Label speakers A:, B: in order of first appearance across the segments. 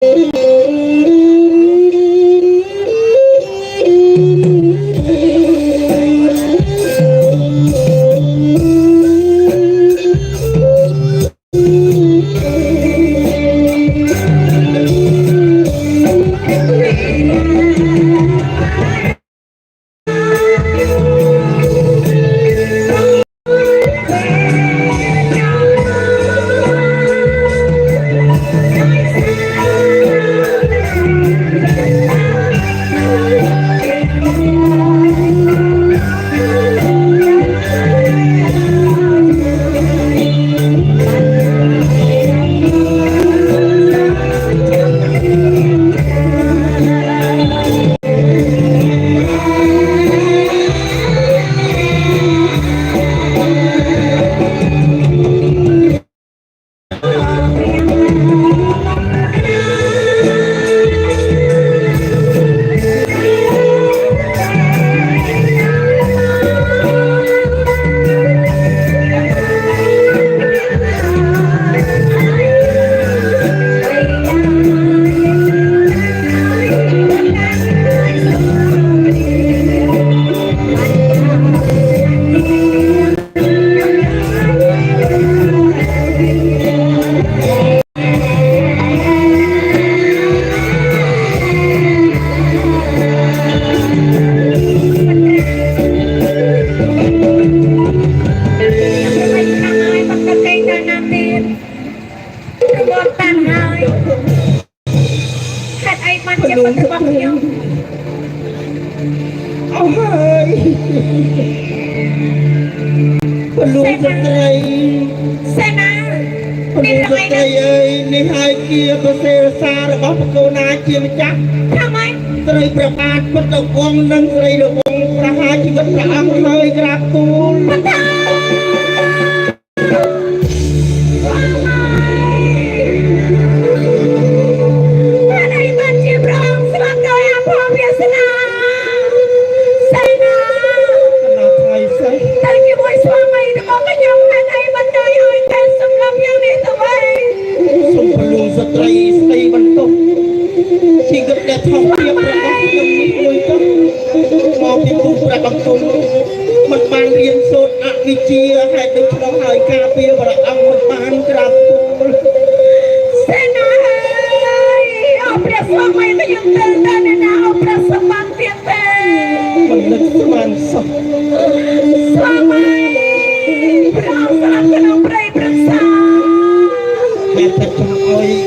A: Hãy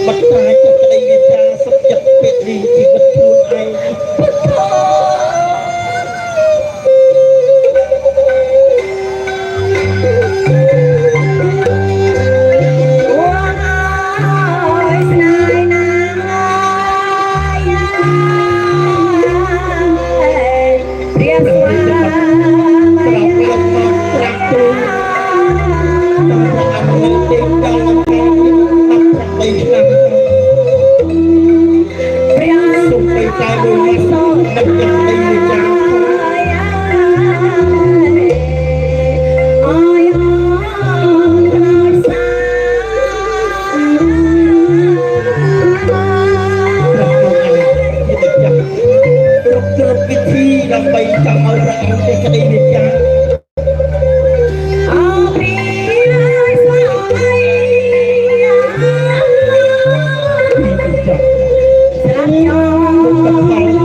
A: subscribe cho kênh Ghiền Mì Gõ để không bỏ lỡ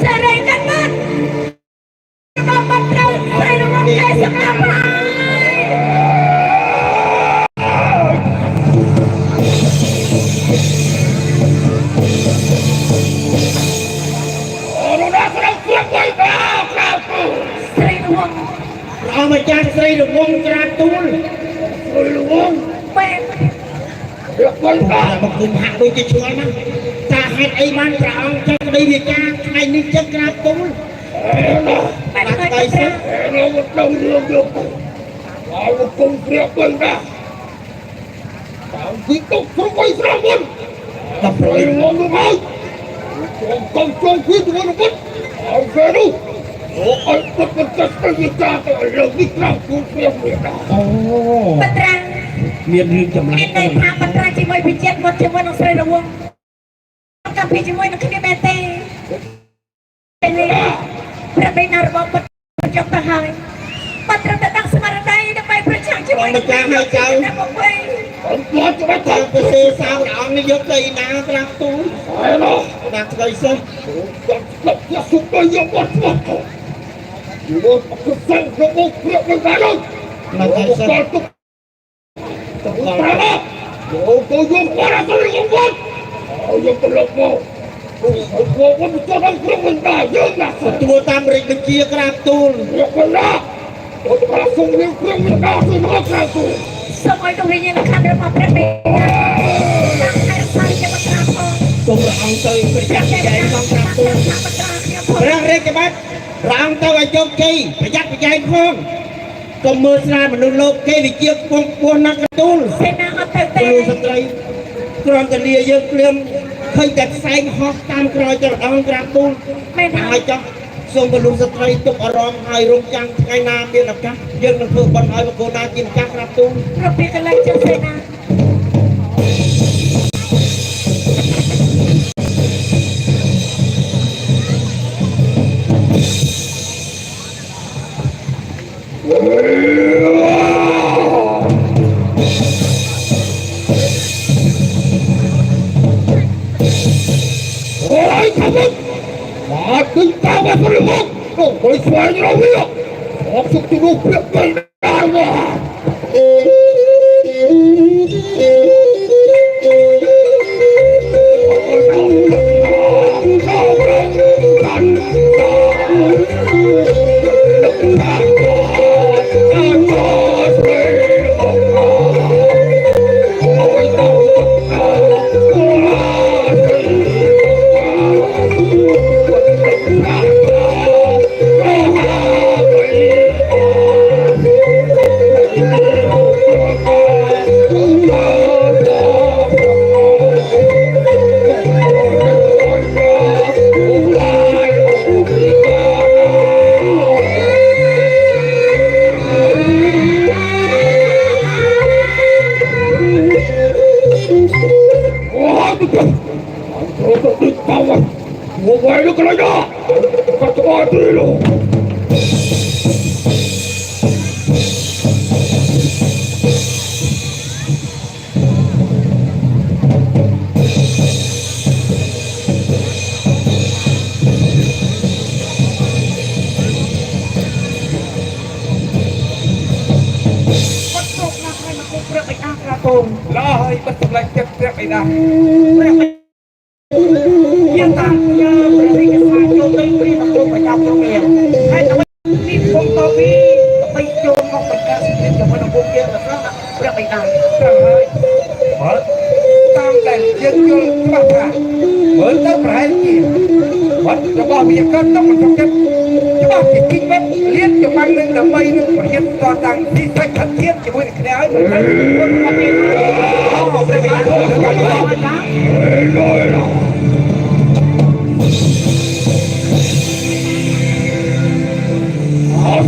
A: Sarai kan mat. Bapak kau saya rumah esok apa? Orang dah serang kuat kau kau. Sarai rumah. Ramai jangan sarai rumah teratur. Sarai rumah. Baik. Được con cả một cùng hạ đôi cái chuối mà ta hết ấy man trọng cho đây việc cha ngày đi chân ra túi bắt tay sức nó một đầu đường được vào một cùng việc quên ra tạo khí tục không quay ra luôn đập rồi ngon luôn thôi còn con khí của nó mất ở về đâu ôi bất bất tất cả việc cha tôi rồi đi ra cũng việc đó bất ra miền riêng chậm lại đây thang bật ra chỉ mới bị chết một chỉ mới nó sơi đầu cà phê chỉ mới nó khi bé tê ini berbeda robot trong ta hai bật ra tận semarang đây đã bay percang chỉ mới cha hai cháu còn có cho bác thằng cái xe sao đó nó giúp đây na ra túi phải nó đặt cây xe đập ra sụp đây vô bật bật rồi cái xe nó bốc việc nó ra đâu là cây xe Pertama, tôi dùng qua là tôi không quên. Tôi dùng tôi lộc mồ. Tôi có một chỗ đang không mình ta dương là tôi tam rịch được chia ra tôi. Việc mình đó. Tôi đã không yêu thương mình ta tôi nói ra tôi. Xong rồi tôi nhìn khăn để mà biết mình. Tôi là ông tôi phải dắt chạy con ra tôi. Rang rịch cái bác. Rang tôi ở chỗ chi. Phải dắt cái chạy không. Còn mưa ra mà nó lộp cái vị chiếc con nát túi xe nát ở tây tây còn cái lia dương liêm khơi gạch xanh hót tam coi cho ông ra túi ai cho xong cái luôn sợi tây tục ở rong hai rong trăng ngày nam đi làm chắc dương là thường còn hỏi mà cô na chim chắc ra túi rồi biết cái lấy cho xe nát Ôi thằng ơi, mà tính tao mà có được không? Không có xoay như đâu biết. Có sức tôi đâu biết mình ra mà. Quay nó cái này đó, cắt qua đi luôn. Lah, ibat sebelah cek ini. Yang tak punya beri kesajo beri makhluk banyak yang hai tapi ni pun tapi tapi jom kau pergi sini jom mana mungkin lepas berapa ini ramai tam dan jengkol apa betul berhenti buat coba biarkan tak macam coba bikin web lihat coba dengan damai itu pergi tentang di sekitar dia coba kena aja oh berapa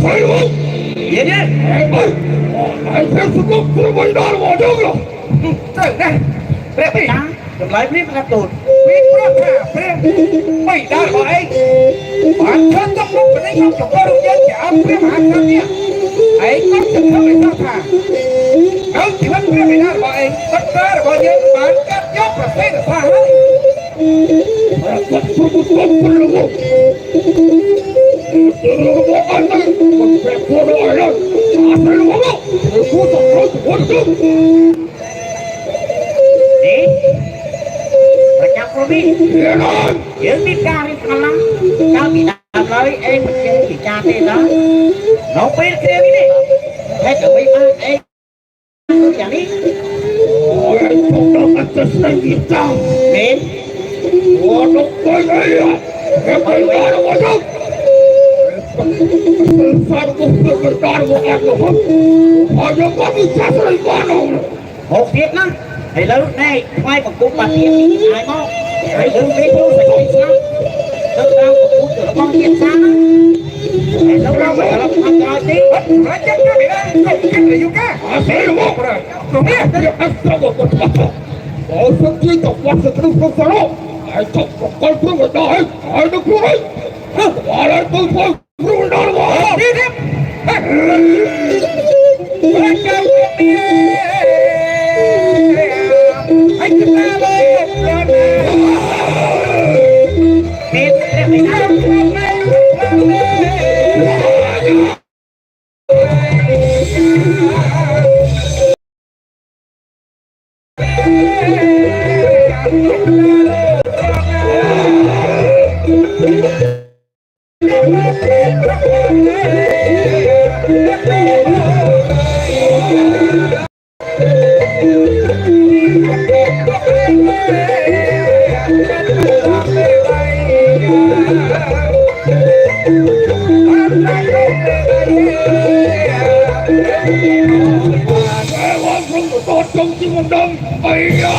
A: phải không? Vậy đi. Anh theo sự lúc của mình đã bỏ được rồi. Trời này, bé bị đá, đừng lấy biết là tụt. Biết rất là bé, mày đã bỏ anh. Bản thân trong lúc mình đánh không có đúng dân cả, bé bản thân nha. Anh có từng thân mình rất thà. Đâu chỉ bắt bé bị đá bỏ anh, tất cả là bao nhiêu bản cắt dốc và phê là pha hết. Rakyat berbutuhan berlubung. Berlubung aneh. Berbodoh ayat. Asal lubung. Berbutuh untuk.
B: Đi và cháu có biết những biết ca hay không lắm cháu bị đạp lấy em chơi thì cha thế đó nó biết kia đi hết cả mấy ba em tôi chẳng đi
A: Anh không được anh sẽ xây nghiệp sao
B: đến
A: Ủa đúng tôi đấy à Em phải ra đâu mà không Sao nó không được người ta đâu mà em đâu không Họ nhớ có đi xa xây quá đâu
B: một tiết lắm thầy lớn này mai còn cũng bà tiết thì ai mong thầy lớn biết tôi phải đi sao tôi đâu còn cũng được mong tiết xa thầy lâu lâu phải làm ăn cho tí nói chắc nó bị đó không chắc là vô cá
A: sẽ là một rồi
B: không biết
A: Anh sao mà còn bắt Họ sẽ chỉ tộc quan sự không phải đâu Ai tộc một con phương người ta ấy Ai được phương ấy Họ lại tôi thôi Phương người ta là
B: đi tiếp anh cao đi anh cứ ta lên biết để mình
A: Tôi trong chim mông đông Ây da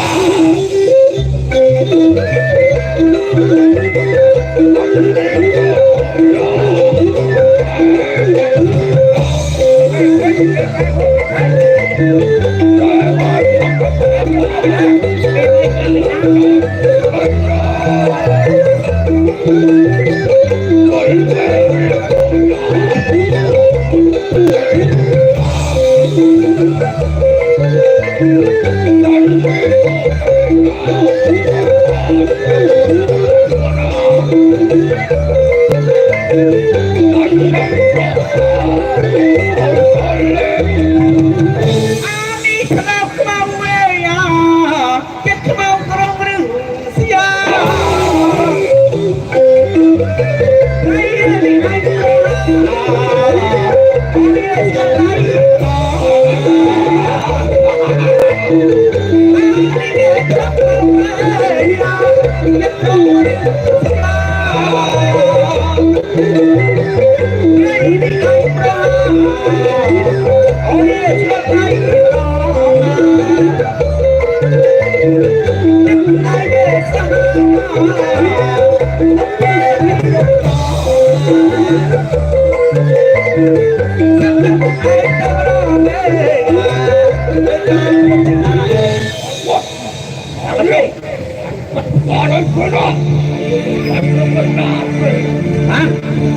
A: hả?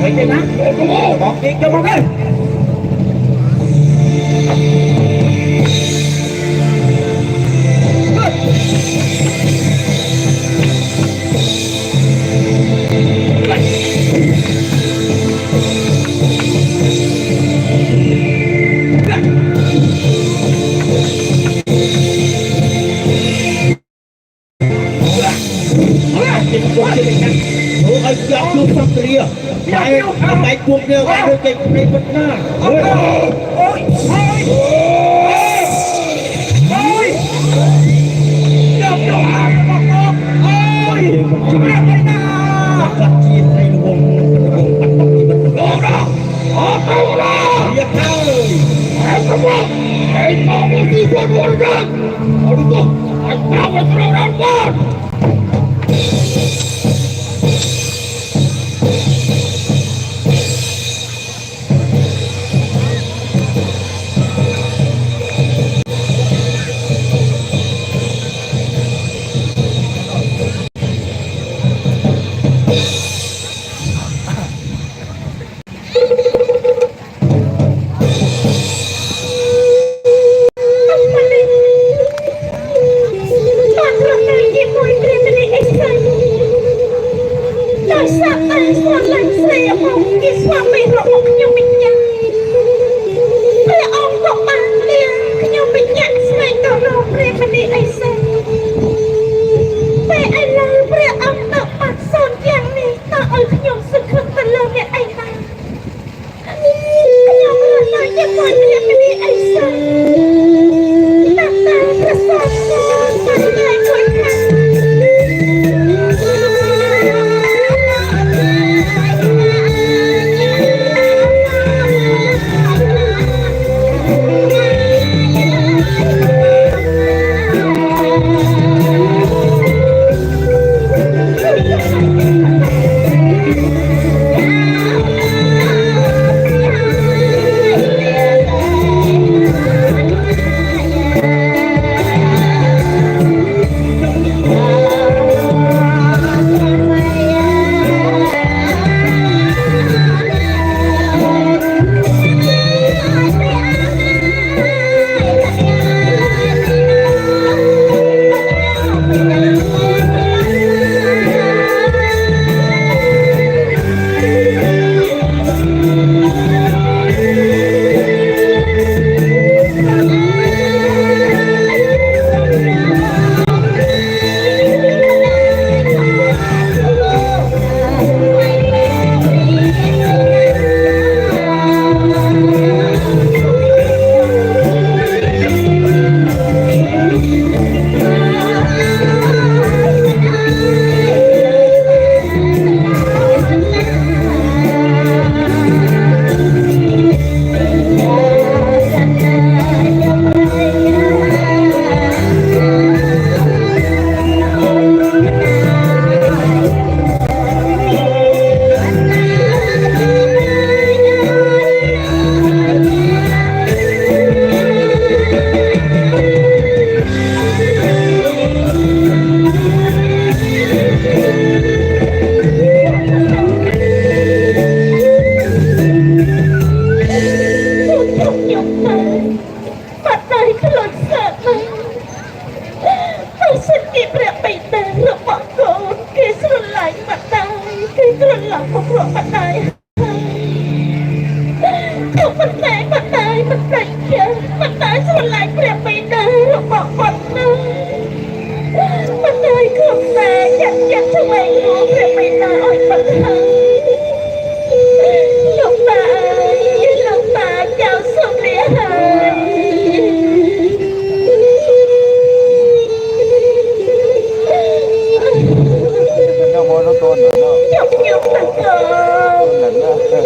A: Vậy thì má một chuyện cho một cái Anh giáo luôn sắp kia Lại anh cuộc điều anh được kịch này vật na Ôi
B: ôi đập đầu hàng một con ôi
A: Đặt chiên đây là vùng bắt bóng gì bất ngờ đó Họ tao đó Việc thao rồi Em không có Em có một gì quân quân ra Họ đúng không Anh tao phải trâu đàn con
C: Patrón, me muy triste. មកព្រោះបណ្ដាយខ្ញុំបណ្ដាយមិនប្រេចជាបណ្ដាយស្រឡាញ់ព្រះបិតារបស់គាត់ណាបណ្ដាយខ្ញុំតែចិត្តឆ្វេងមកព្រះបិតាឲ្យបណ្ដាយលោកតាចៅសុំលាហើយ
D: ខ្ញុំមកនោះតូនណា
C: ខ្ញុំទៅ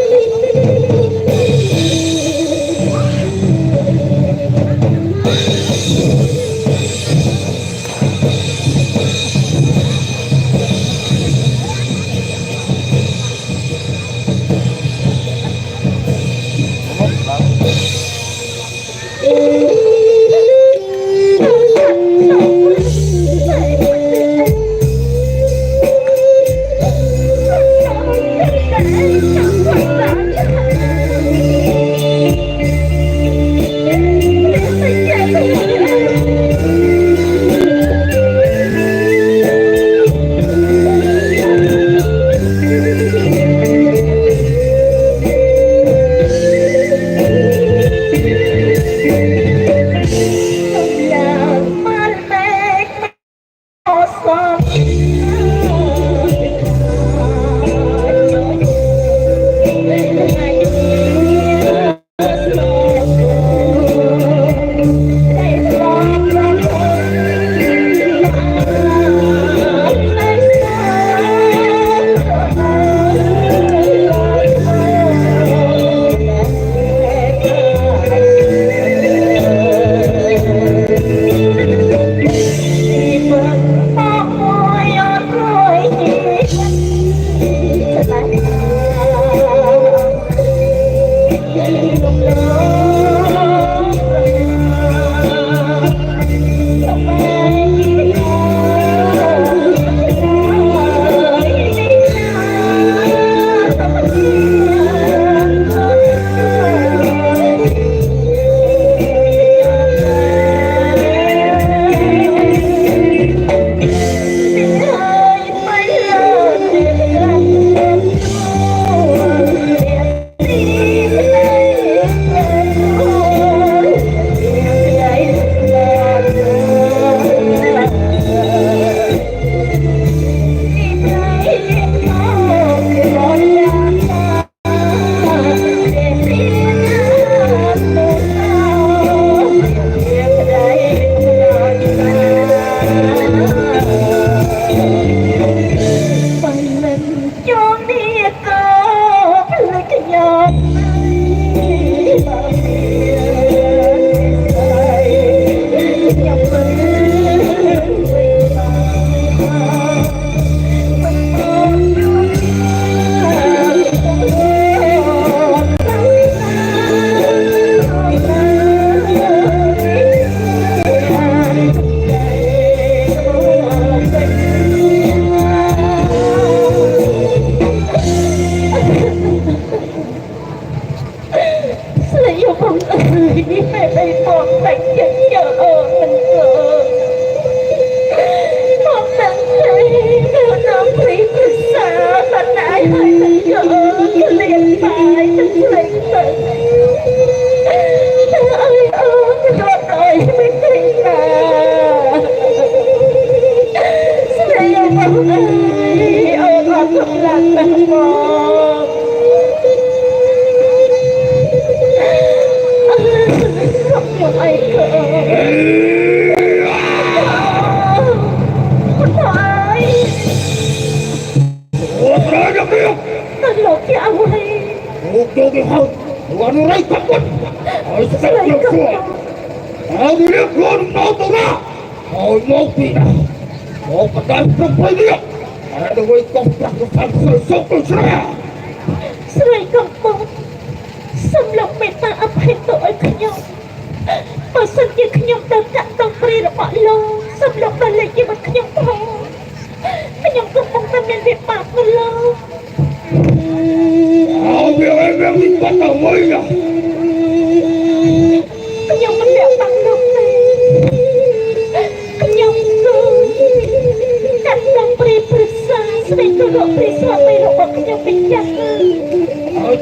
C: ស្ដេចគោរពព្រះស្វាមីរបស់ខ្ញុំពីយ៉ាងណា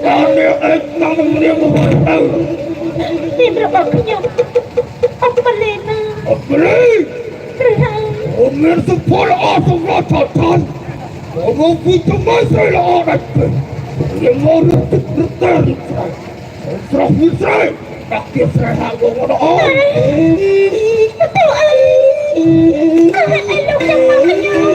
A: តើនាងឯងតាមនាងមកទៅ
C: នាមរបស់ខ្ញុំអង្គមលេណា
A: អត់ព្រៃ
C: ព្រះហើយ
A: អូមានសុផលអត់សម្រាប់ថតថនអូមកពីទៅមកស្រីល្អដាច់ទៅយើងមករត់ទឹករត់តែស្រស់វិស្រ័យដាក់ទៀតស្រែហាក់មកដល់
C: ទៅអីអីលោកចាំមកខ្ញុំ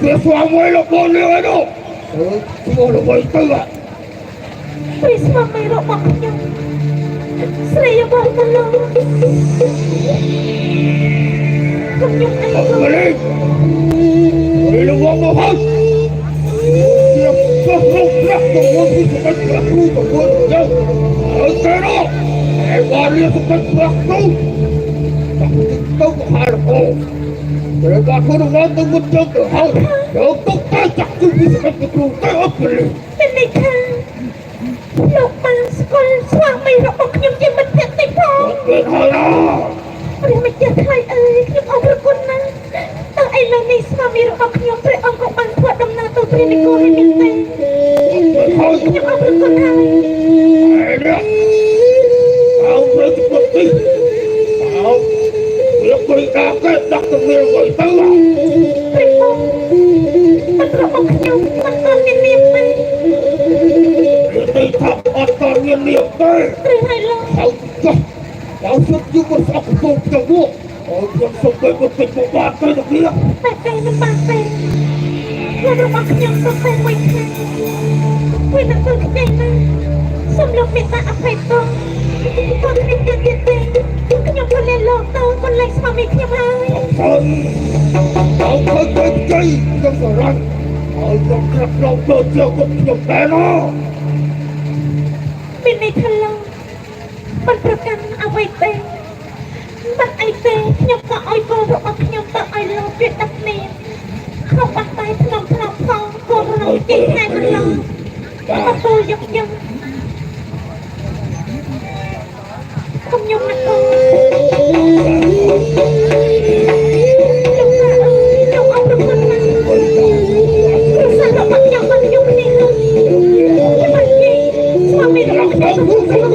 A: Cái xoa mới là con này đâu. Chúng là bởi tư ạ.
C: ព្រះស្វាមីរបស់ខ្ញុំស្រីរបស់ទៅលោកខ្ញុំអី
A: Ông lên. Đây là vòng một hết. Tiếp các lúc lắc của quân thì sẽ đánh lạc lưu của quân nhau. Ở thế đó. Hãy qua liên tục đánh lạc lưu. Bằng tình tông của hai là cô. Để bà thôi đồng nói tôi muốn chân từ hậu. Để ông tốc tay chặt chung thì sẽ đánh lạc lưu tay ấp về lên.
C: เป็นไงคะលោកបានស្គាល់ស្វាមីរបស់ខ្ញុំជាមិត្តភក្តិទេផង
A: Biết thôi đó.
C: ព្រះម្ចាស់ថ្លៃអើយខ្ញុំអរគុណណាស់តើឥឡូវនេះស្វាមីរបស់ខ្ញុំព្រះអង្គក៏បានធ្វើដំណើរទៅព្រះនគរនេះមែនទេ
A: Thôi.
C: ខ្ញុំអរគុណហើយ
A: Hãy đi. Ông lên từ một tí. Ông. Việc bị đạp cái đặt từ miệng bởi tư à.
C: ព្រះអង្គមិនរបស់ខ្ញុំមិនទាន់មាននាមទេ
A: Việc đi thăm ọt toàn nhiên niệm tê.
C: ព្រះហើយលោក
A: Ông cho. Ông xuất như một sọc tụt trong buộc. Ông con sọc với một tình một bàn tê được nghĩa.
C: តែតែមិនបានទេលោករបស់ខ្ញុំក៏តែមួយខែពេលនឹងទៅខ្ចីណាសូមលោកមេត្តាអភ័យទោសគាត់គ្មានទៀតទេខ្ញុំក៏លែងលោកទៅមិនលែងស្វាមីខ្ញុំហើយ
A: Ông thôi thôi chơi. Không phải răng. Ông không khắp lòng tôi chưa có nhục té nó.
C: ในทะเลมันประกันเอาไว้เต้มันไอเต้ខ្ញុំក៏អោយកូនរបស់ខ្ញុំទៅឲ្យលោកវាដឹកនេះខ្ញុំបាត់តែក្នុងផងកូនរបស់ទីខែមិនឡងមកទូយកខ្ញុំខ្ញុំណាកូនខ្ញុំអរគុណណាស់ព្រោះសាររបស់ខ្ញុំបានយកនេះហើយមិនគិតស្វាមីរបស់ខ្ញុំ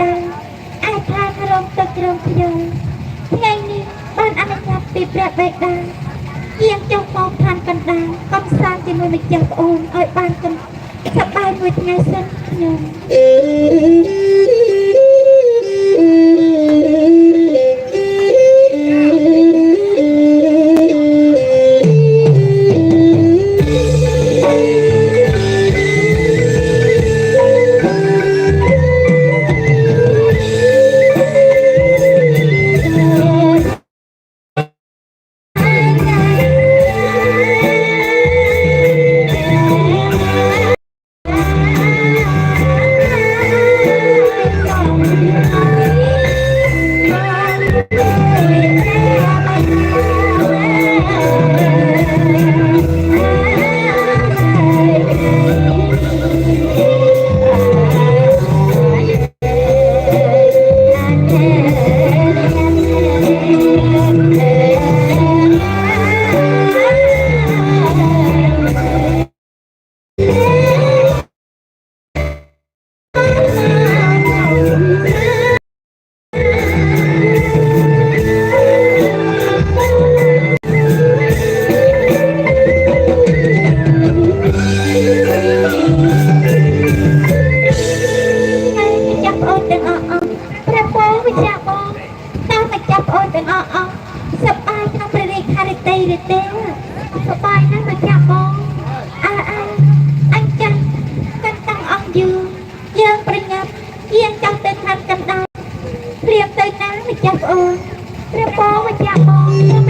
C: ដែរអាចខ្លាចរំទឹករំខ្យល់ថ្ងៃនេះបានអនុញ្ញាតពីព្រះបេតាយាងចុះមកឋានកណ្ដាលកំសាន្តជាមួយម្ចាស់ប្អូនឲ្យបានកំសប្បាយមួយថ្ងៃសិនខ្ញុំ
A: Hãy subscribe cho kênh Ghiền Mì Gõ để không bỏ lỡ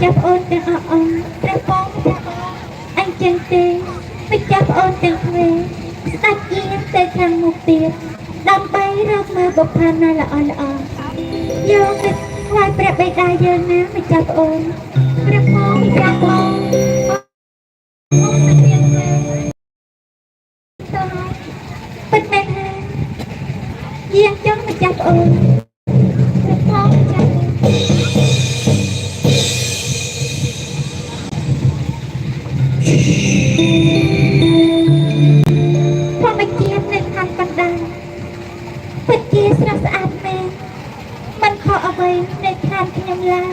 C: ចាប់អូនទាំងអស់អស់ព្រះបងព្រះអញចឹងទេមិនចាប់អូនទាំងទ្វេស្ដេចគៀងទៅខាងមុខទៀតដើម្បីរកមើលបុព្វណាល្អល្អយកទៅថ្វាយព្រះបិតាយើងណាមិនចាប់អូនព្រះបងមិនចាប់អូនពិតមែនហើយយាងចង់មិនចាប់អូនព្រះបងមិនចាប់ធម្មជាតិនៅខាងកណ្ដាលពិតជាស្រស់ស្អាតមែនមិនខុសអ្វីនៅខាងខ្ញុំឡើយ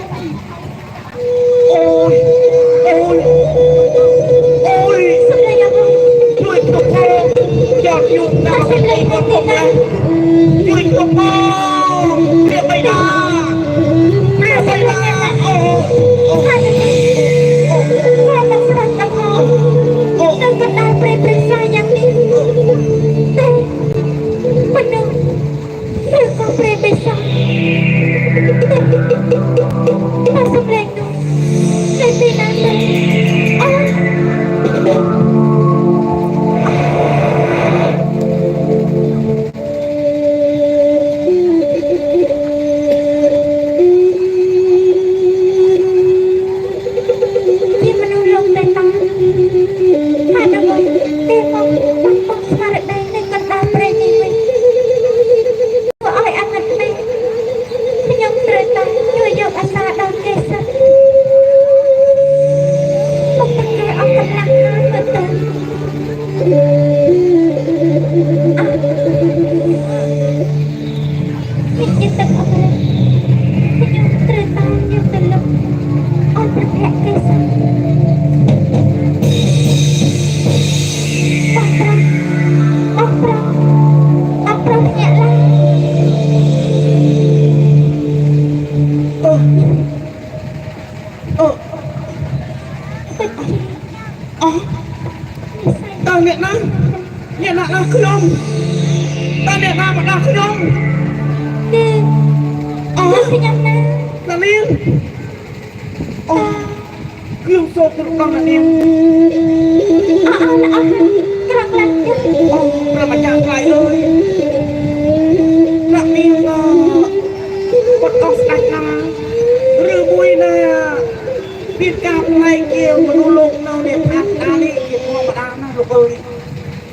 B: អូយ
C: សម្លេងអ្វី
B: ជួយទុកផងយកយកតាមសម្លេងរបស់ខ្ញុំណាជួយទុកផងព្រះបិតា
C: ថាទៅថាមិនស្ដាប់ដល់ផងនៅកណ្ដាលព្រៃព្រឹក្សាយ៉ាងនេះតែមនុស្សឬក៏ព្រៃបិសាចថាសម្លេងនោះនៅទីណាទៅ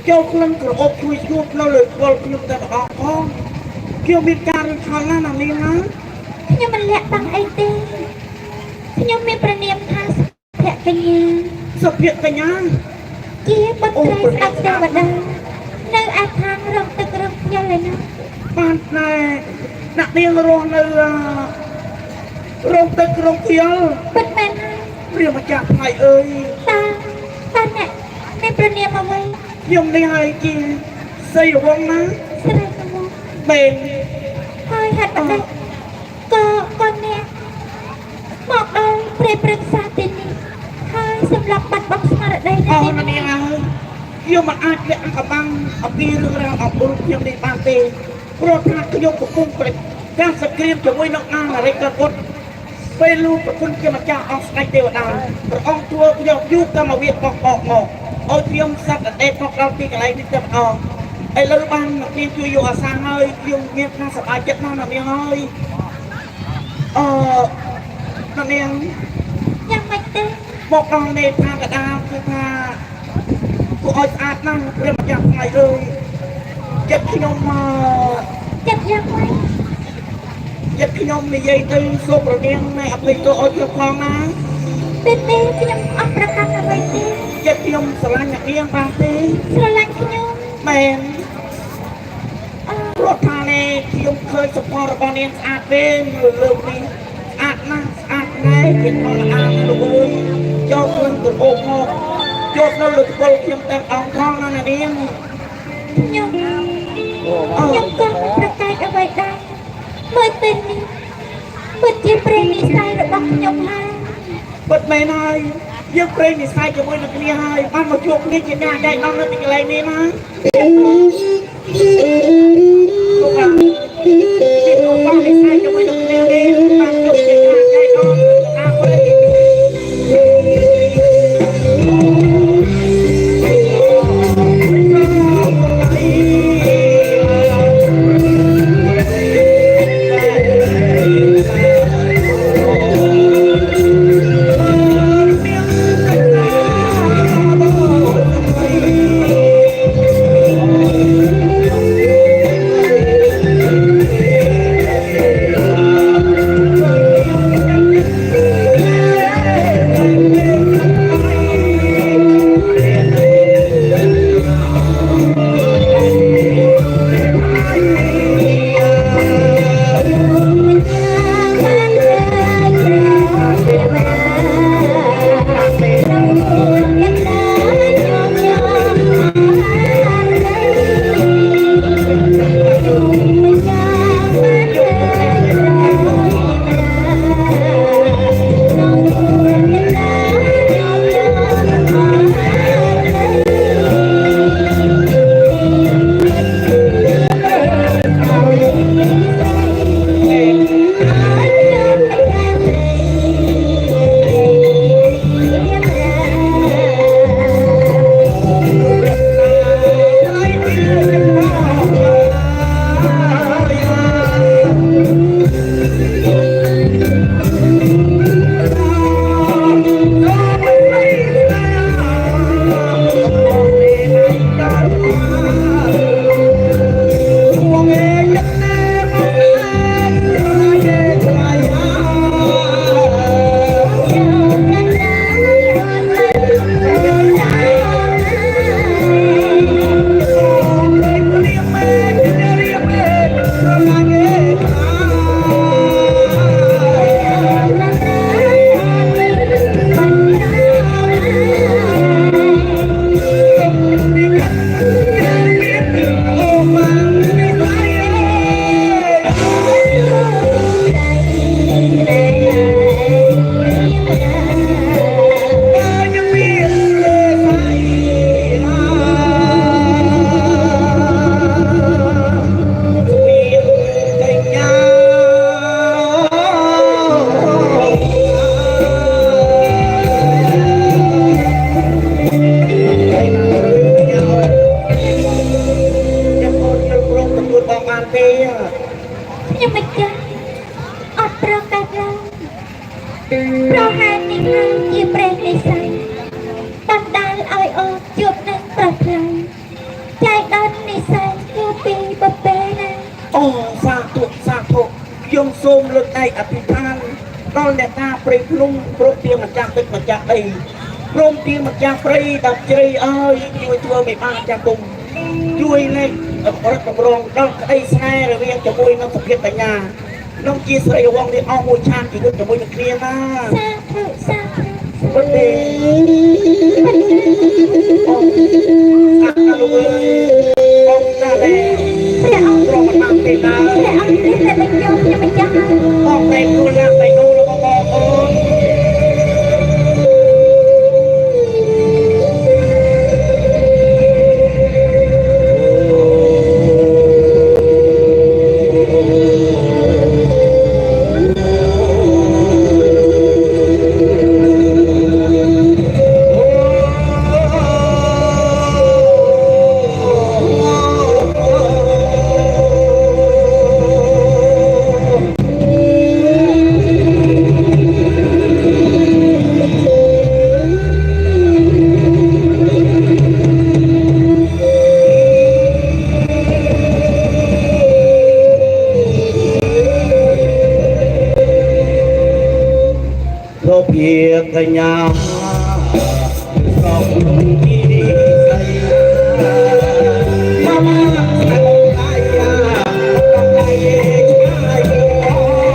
C: ចូលក្លិនក្រអូបជួយជួបនៅលើគល់ខ្ញុំតែម្ដងផងខ្ញុំមានការរំខានណាស់ណានាងណាខ្ញុំមិនលាក់បាំងអីទេខ្ញុំមានប្រនាមថាសុភកញ្ញាជាបុត្រីស្ដេចទេវតានៅឯខាងរងទឹករងខ្យល់ឯនោះ
B: បានណែអ្នកនាងរស់នៅរងទឹករងខ្យល់
C: ពិតមែនហើយ
B: ព្រះម្ចាស់ថ្ងៃអើយ
C: តើអ្នកមានប្រនាមអ្វី
B: ខ្ញុំនេះហើយជាសីរវងណា
C: ស្រីរវង
B: មែន
C: ហើយហេតុអ្វីក៏អ្នកមកដល់ព្រៃព្រឹក្សាទីនេះហើយសម្រាប់បាត់បង់ស្មារតី
B: នេះអូននាងហើយខ្ញុំមិនអាចលាក់កំបាំងអំពីរឿងរ៉ាវអប់រំខ្ញុំនេះបានទេព្រោះថាខ្ញុំកំពុងប្រកាសសង្គ្រាមជាមួយនឹងអាមេរិកពុទ្ធពេលលោកប្រគុណជាម្ចាស់អង្គស្ដេចទេវតាព្រះអង្គធ្វើយកយុគកម្មវិទ្យាមកឲ្យខ្ញុំសត្វអដេតមកដល់ទីកន្លែងនេះតែម្ដងឥឡូវបានខ្ញុំជួយយកអាសាហើយខ្ញុំមានថាសប្បាយចិត្តណាស់ណានាងហើយណានាង
C: យ៉ាងម៉េចទេ
B: មកដល់នេថាកដាគឺថាគួរឲ្យស្អាតណាស់ព្រះម្ចាស់ថ្ងៃអើយចិត្តខ្ញុំ
C: ចិត្តយ៉ាងម៉េច
B: ចិត្តខ្ញុំនិយាយទៅសូមរនាងនៃអភ័យទោសឲ្យខ្ញុំផងណា
C: ទេខ្ញុំអត់ប្រកាន់អ្វីទេ
B: ចិត្តខ្ញុំស្រឡាញ់អ្នកនាងបានទេ
C: ស្រឡាញ់ខ្ញុំ
B: មែនព្រោះថានេះខ្ញុំឃើញសម្ផស្សរបស់នាងស្អាតទេលើកនេះស្អាតណាស់ស្អាតណែជាធម្មតាលោកអើយចូលខ្លួនទៅអូបមកយកនៅលើគល់ខ្ញុំតែអង្គផងណានាង
C: ខ្ញុំក៏ប្រកែកអ្វីដែរមើលទៅនេះពិតជាព្រេងនិស័យរបស់ខ្ញុំហើយ
B: ពិតមែនហើយយើងព្រេងនិស័យជាមួយនឹងគ្នាហើយបានមកជួបគ្នាជាការចែកអង្គនៅទីកន្លែងនេះណាលោកបាននិស័យជាមួយនឹងគ្នានេះបានជួបជាការចែកអង្គអាព្រេង
C: ยังไม่เจออดประกาศเราเพราะหากในทางที่เปรตในใสบันดาลเอาออกจูบนั้นปลอดภัยใจดันในใสคือปีบะเปนะ
B: អូសាធុខ្ញុំសូមលើកដៃអធិដ្ឋានដល់អ្នកតាព្រៃភ្នំព្រមទាំងម្ចាស់ទឹកម្ចាស់ដីព្រមទាំងម្ចាស់ព្រៃដល់ជ្រៃអើយជួយធ្វើមេបានចាស់គុំជួយលេខរដ្ឋតម្រងដល់ក្តីស្នេហ៍រវាងជាមួយនឹងសុភាពបញ្ញាក្នុងជាស្រីរវងនេះអស់មួយឆានជីវិតជាមួយនឹងគ្នាណា
C: สาธุ
B: ប៉ុន្តែអូសាធុលោកអើយបងតាដែរ
C: ព្រះអង្គ
B: ប្រមបានទេណា
C: ព្រះអង្គព្រះតែបញ្ញោខ្ញុំមិនចាំ
B: បងតែខ្លួនណាទៅនោះរបស់បងអូន có việc ở nhà không đi xây mama sang tay trong tay trái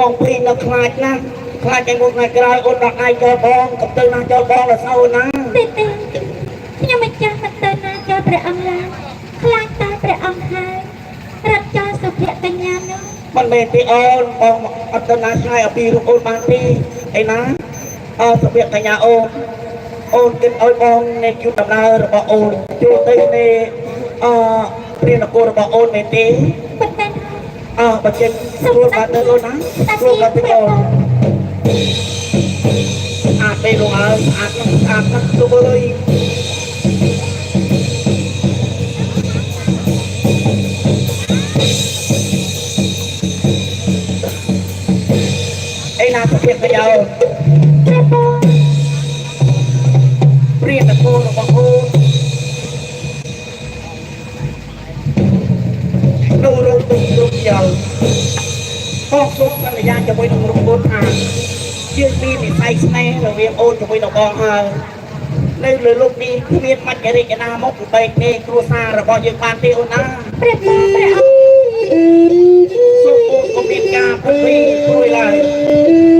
B: បងព្រីនៅខ្លាចណាស់ខ្លាចឯមុខថ្ងៃក្រោយអូនដល់ឯងចូលបងកុំទៅណាចូលបងដល់សៅណា
C: ទេខ្ញុំមិនចាំមិនទៅណាចូលព្រះអង្គឡើយខ្លាចតែព្រះអង្គហើយរត់ចោលសុភកញ្ញានោះ
B: មិនមែនទេអូនបងអត់ទៅណាឆ្ងាយអំពីរូបអូនបានទេឯណាសុភកញ្ញាអូនគិតឲ្យបងនៃជួបដំណើររបស់អូនចូលទៅនៃព្រានគររបស់អូនមែនទេ
C: ប៉ុន្តែ
B: បើចិត្តស្រួលបាត់ទៅអូនណាស្រួលបាត់ទៅអូនអាចទេលោកអើយអាចណាស់ទូអើយឯណាសុភកញ្ញាអូនព្រានគររបស់អូននៅរងទុកទុកយ៉ាងផងសូមសន្យាជាមួយនឹងរំពោះថាយើងមាននិស័យស្នេហ៍រវាងអូនជាមួយនឹងបងហើយនៅលើលោកនេះគ្មានមច្ចរិកណាមកពីបែកទេគ្រួសាររបស់យើងបានទេអូនណា
C: ព្រះអង្គ
B: សូមអូនកុំមានការព្រឺព្រួយឡើយ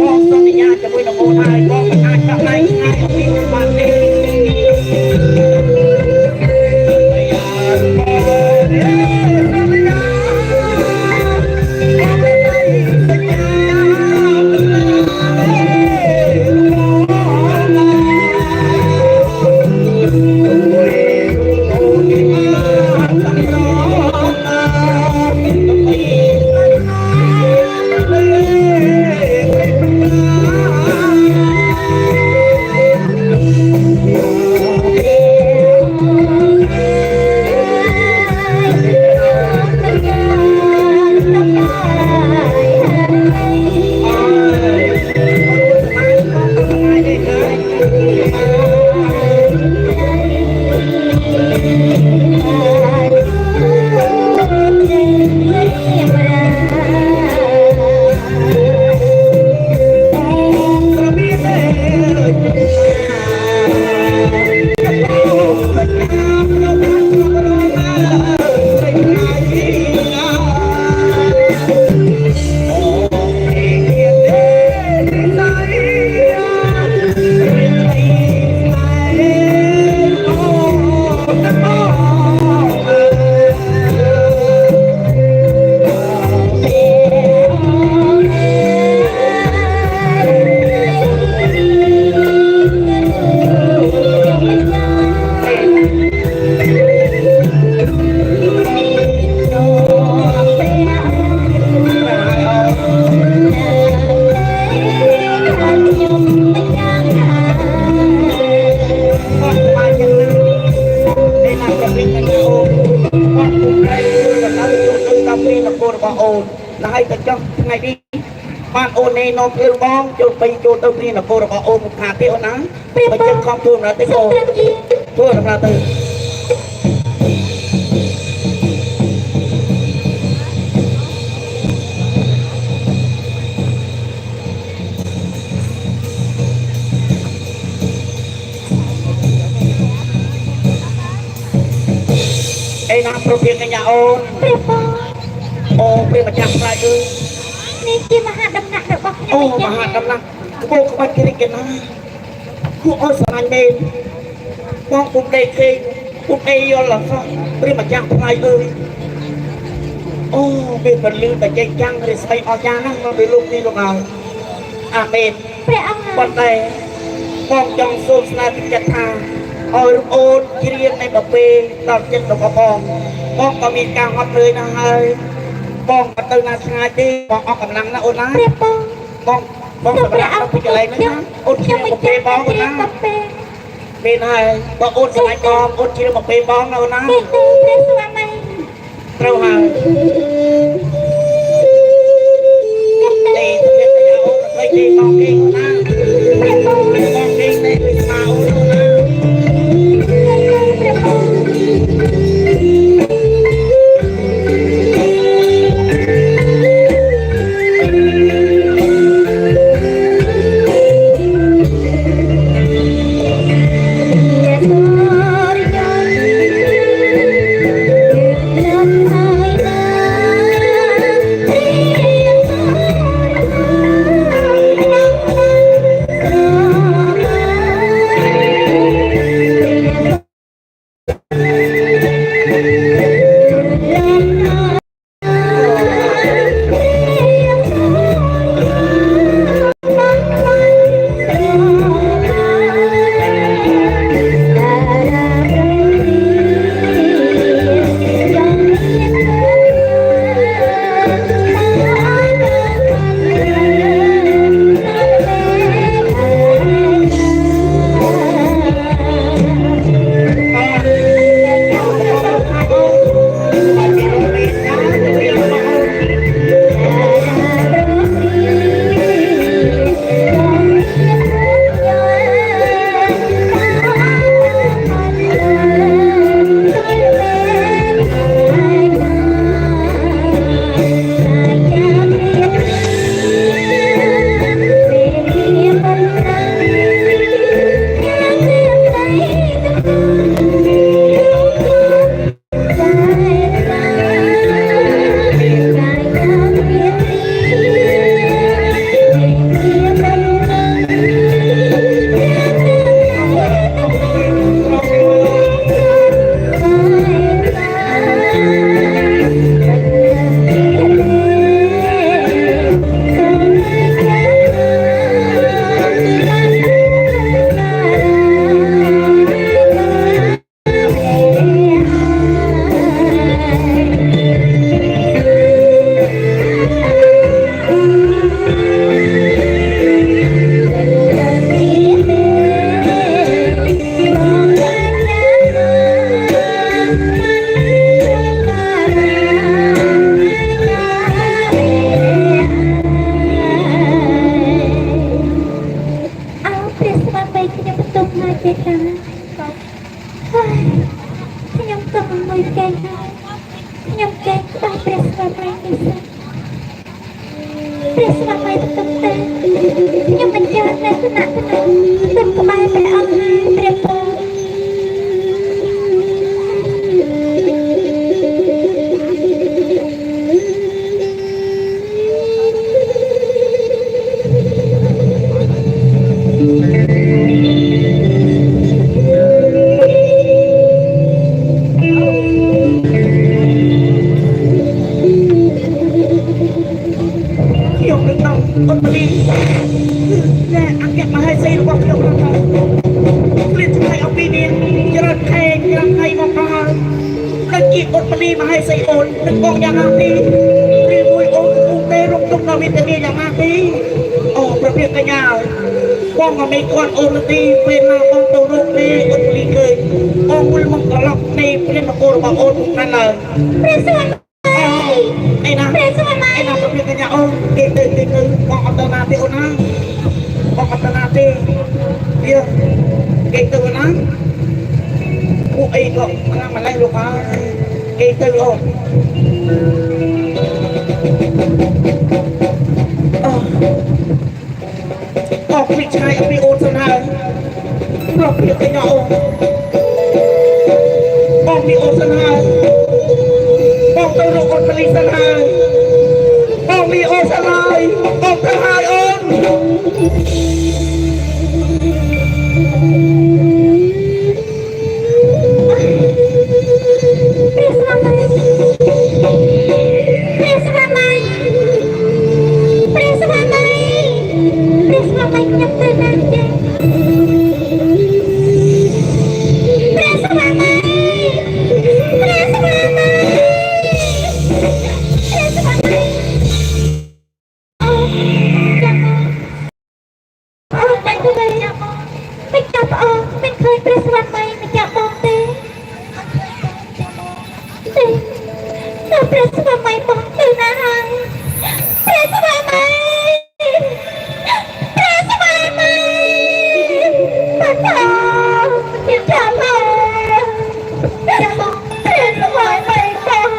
B: បងសន្យាជាមួយនឹងអូនហើយបងមិនអាចកាត់ដៃឆ្ងាយអំពីអូនបានទេ
C: ព្រះ
B: ប្រពៃកញ្ញាអូនបងគុំប្រៃជួយកណ្ដាលជួយតាមពីនគររបស់អូនហើយទៅចុះថ្ងៃនេះបានអូននេះនាំភ្លឺបងចូលទៅពីនគររបស់អូនមុខខាងទៀតអូនណាបើជិះខំធ្វើម្ដងទៅអូនធ្វើម្ដងទៅឯណាប្រពៃកញ្ញាអូន
C: ព្រះបង
B: អូព្រះម្ចាស់ស្រ័យអើយ
C: នេះជាមហាដំណាក់របស់ខ្ញុំ
B: អូមហាដំណាក់ក្បោកក្បាច់គ្រិកណាគួរអត់ស្រឡាញ់មែនបងពុំដេកគេពុំអីយល់អត់ព្រះម្ចាស់ថ្លៃអើយអូពេលពលឺតែចេញចាំងរិស្មីអស់យ៉ាងណាមកពីលោកនេះលោកអើអាមែន
C: ព្រះអង្គ
B: ប៉ុន្តែបងចង់សូមស្នើពីចិត្តថាឲ្យអូនជ្រៀងในប្រពេដល់ចិត្តរបស់បងក៏មានការហត់នឿយណាស់ហើយបងក៏ទៅណាឆ្ងាយទេបងអស់កម្លាំងណាអូនណា
C: ព្រះបង
B: បងសម្រាប់ទៅពីកន្លែងនេះណាអូនជ្រៀងប្រពេបងអូនណាមានហើយបើអូនស្រឡាញ់បងអូនជ្រៀងប្រពេបងណាអូនណា
C: ព្រះស្វាមី
B: ត្រូវហើយទេទៅមានតែអូនទៅទីបងគេអូនណាព្រះបងគេទេស្មាអូនណា
C: ព្រះបង ព្រះស្វាមីបន្ទុកទេខ្ញុំបញ្ជាក់នៅគណៈគណៈទឹកក្បែរព្រះអង្គហើយព្រះពរអត់ពីតែអគ្គមហេសីរបស់ខ្ញុំហ្នឹងគ្លៀនឆ្លៃអំពីនេះច្រើនខែច្រើនថ្ងៃមកដល់ដូចជាអត់ពីមហេសីអូននឹងបងយ៉ាងណាទីឬមួយអូនគង់ទេរំទុកដល់វេទនាយ៉ាងណាទីអូប្រពន្ធកញ្ញាបងក៏មិនគាត់អូនទីពេលណាបងទៅរកទេអត់ពីឃើញបងវិលមកត្រឡប់ទេ
B: เรียกมาโกนบอกโอนนั่นเลย
C: ព្រះស្វាមី
B: ไอ้นะ
C: ព្រះស្វាមី
B: ไอ้นะต้องเรียกกันยาโอ้เก่งตึงตึงตึงบอกอัตนาเตี้ยนะบอกอัตนาเตี้ยเตี้ยเก่งตึงนะพวกไอ้ก็ข้ามาไล่ลูกค้าเก่งตึงโอ้ออกปิดชายเอาไปโอนสนาบอกเรียกกันยาโอ้บอกมีโอนสนาบอกตัวเราคนผลิตสนายบอกมีโอสนายบอกทหารโอน
C: ព្រះស្វាមីព្រះស្វាមីព្រះស្វាមីព្រះស្វាមីខ្ញុំទៅណាទេព្រះស្វាមីព្រះស្វាមីព្រះស្វាមីអូចាំអូតែទៅវិញចាំមិនចាប់អូមិនឃើញព្រះស្វាមីមិនចាប់បងទេតែព្រះស្វាមីបងទៅណាហើយព្រះស្វាមីព្រះស្វាមីបាត់ទៅចាំមកចាំមកព្រះស្វាមីបង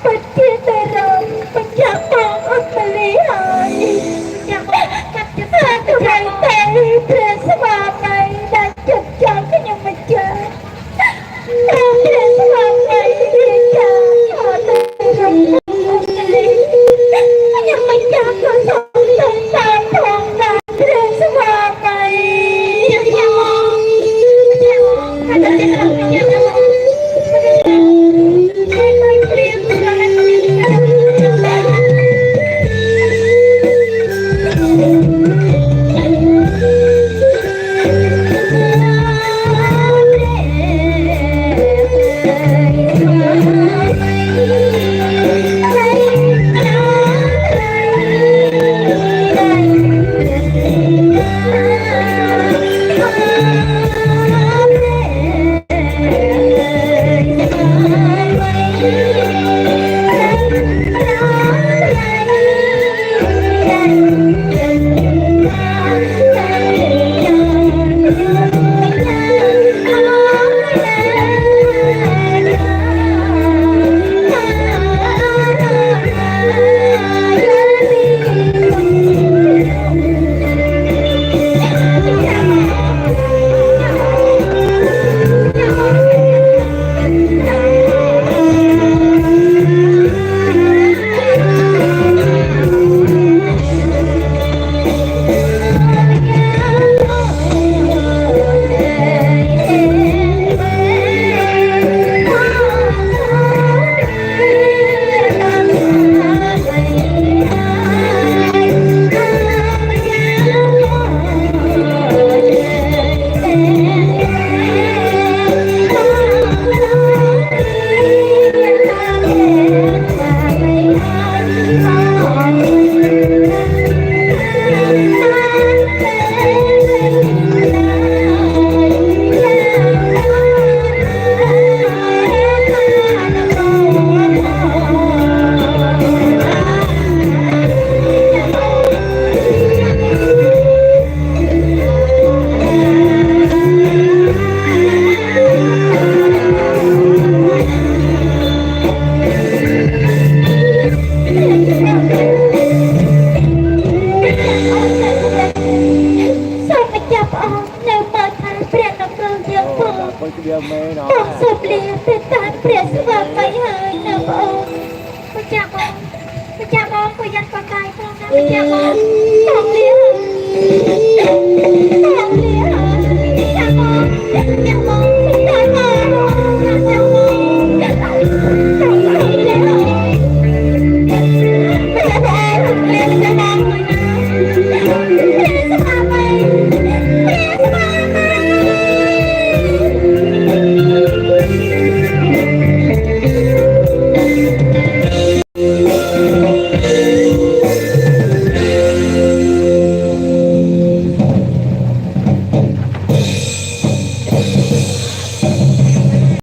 C: ពិតជាទៅរកបញ្ជាក់បងអត់ទៅលីហើយចាំមកកាត់ទៅទៅតែព្រះស្វាមីដែលចិត្តចង់ខ្ញុំមិនចាព្រះស្វាមីចាអត់ទៅរកខ្ញុំមិនចាក៏សុំទៅតាមផងដែរព្រះស្វាមីចាំមកកាត់ទៅចាំមកហើយព្រៀងទៅដល់បងសុំលាទៅតាមព្រះស្វាមីហើយនៅបងប្រចាំបងប្រយ័ត្នបកាយផងណាប្រចាំបងបងលាបងលាចាំបងតែបងចាំបងចាំបង